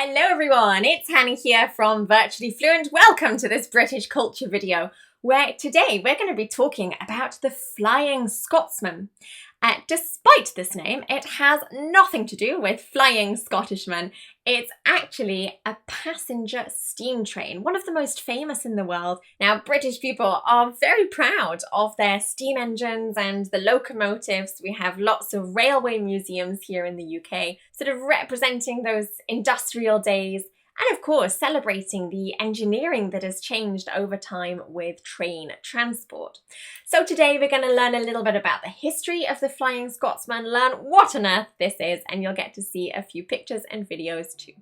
Hello everyone, it's Hannah here from Virtually Fluent. Welcome to this British culture video where today we're going to be talking about the Flying Scotsman. Despite this name, it has nothing to do with flying Scottishmen. It's actually a passenger steam train, one of the most famous in the world. Now, British people are very proud of their steam engines and the locomotives. We have lots of railway museums here in the UK, sort of representing those industrial days. And of course, celebrating the engineering that has changed over time with train transport. So today we're going to learn a little bit about the history of the Flying Scotsman, learn what on earth this is, and you'll get to see a few pictures and videos too.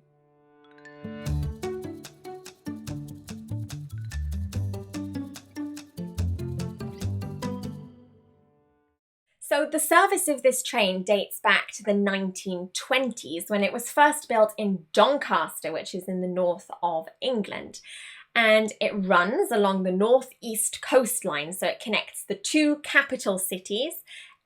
So the service of this train dates back to the 1920s when it was first built in Doncaster, which is in the north of England. And it runs along the northeast coastline, so it connects the two capital cities,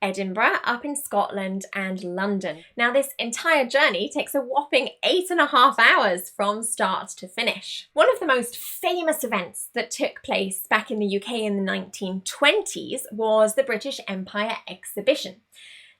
Edinburgh up in Scotland and London. Now this entire journey takes a whopping 8.5 hours from start to finish. One of the most famous events that took place back in the UK in the 1920s was the British Empire Exhibition.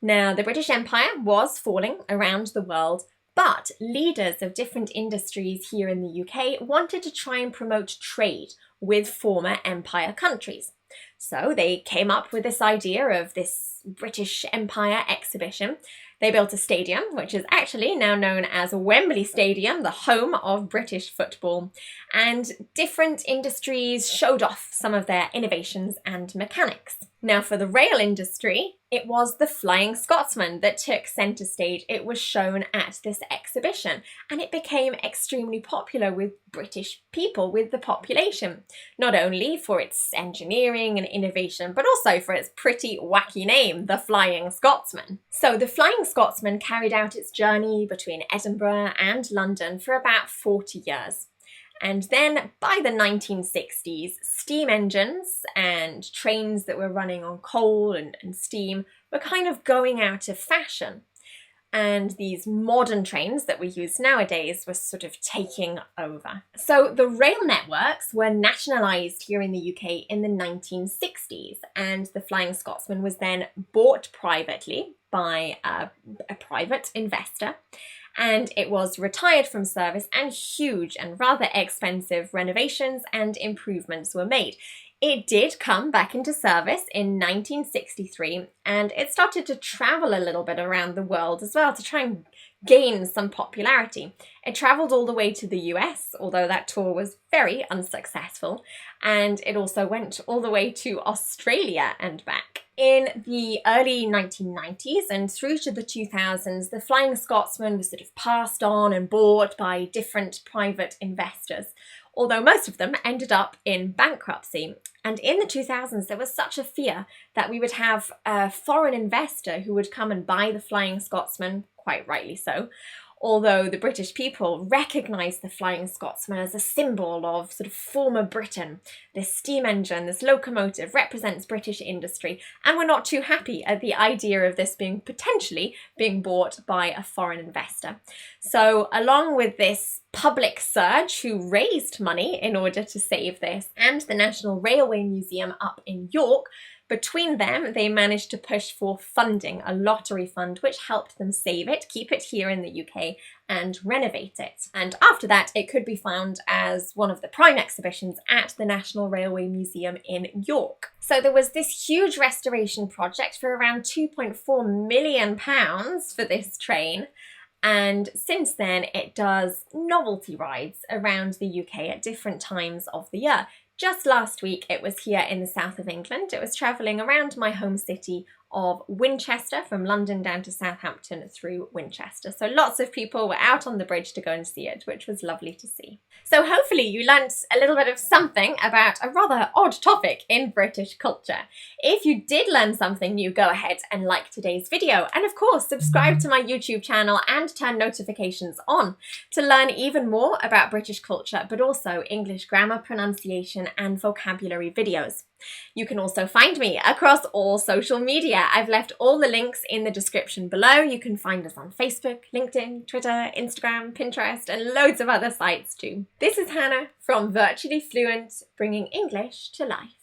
Now the British Empire was falling around the world, but leaders of different industries here in the UK wanted to try and promote trade with former empire countries. So they came up with this idea of this British Empire Exhibition. They built a stadium, which is actually now known as Wembley Stadium, the home of British football, and different industries showed off some of their innovations and mechanics. Now for the rail industry, it was the Flying Scotsman that took centre stage. It was shown at this exhibition and it became extremely popular with British people, with the population, not only for its engineering and innovation, but also for its pretty wacky name, the Flying Scotsman. So the Flying Scotsman carried out its journey between Edinburgh and London for about 40 years. And then by the 1960s, steam engines and trains that were running on coal and steam were kind of going out of fashion. And these modern trains that we use nowadays were sort of taking over. So the rail networks were nationalised here in the UK in the 1960s, and the Flying Scotsman was then bought privately by a private investor. And it was retired from service and huge and rather expensive renovations and improvements were made. It did come back into service in 1963 and it started to travel a little bit around the world as well to try and gain some popularity. It travelled all the way to the US, although that tour was very unsuccessful, and it also went all the way to Australia and back. In the early 1990s and through to the 2000s, the Flying Scotsman was sort of passed on and bought by different private investors, although most of them ended up in bankruptcy. And in the 2000s, there was such a fear that we would have a foreign investor who would come and buy the Flying Scotsman, quite rightly so, although the British people recognised the Flying Scotsman as a symbol of sort of former Britain. This steam engine, this locomotive represents British industry, and we're not too happy at the idea of this being potentially being bought by a foreign investor. So along with this public surge who raised money in order to save this, and the National Railway Museum up in York, between them, they managed to push for funding, a lottery fund, which helped them save it, keep it here in the UK, and renovate it. And after that, it could be found as one of the prime exhibitions at the National Railway Museum in York. So there was this huge restoration project for around £2.4 million for this train. And since then, it does novelty rides around the UK at different times of the year. Just last week, it was here in the south of England. It was travelling around my home city of Winchester, from London down to Southampton through Winchester. So lots of people were out on the bridge to go and see it, which was lovely to see. So hopefully you learnt a little bit of something about a rather odd topic in British culture. If you did learn something new, go ahead and like today's video. And of course, subscribe to my YouTube channel and turn notifications on to learn even more about British culture, but also English grammar, pronunciation, and vocabulary videos. You can also find me across all social media. I've left all the links in the description below. You can find us on Facebook, LinkedIn, Twitter, Instagram, Pinterest, and loads of other sites too. This is Hannah from Virtually Fluent, bringing English to life.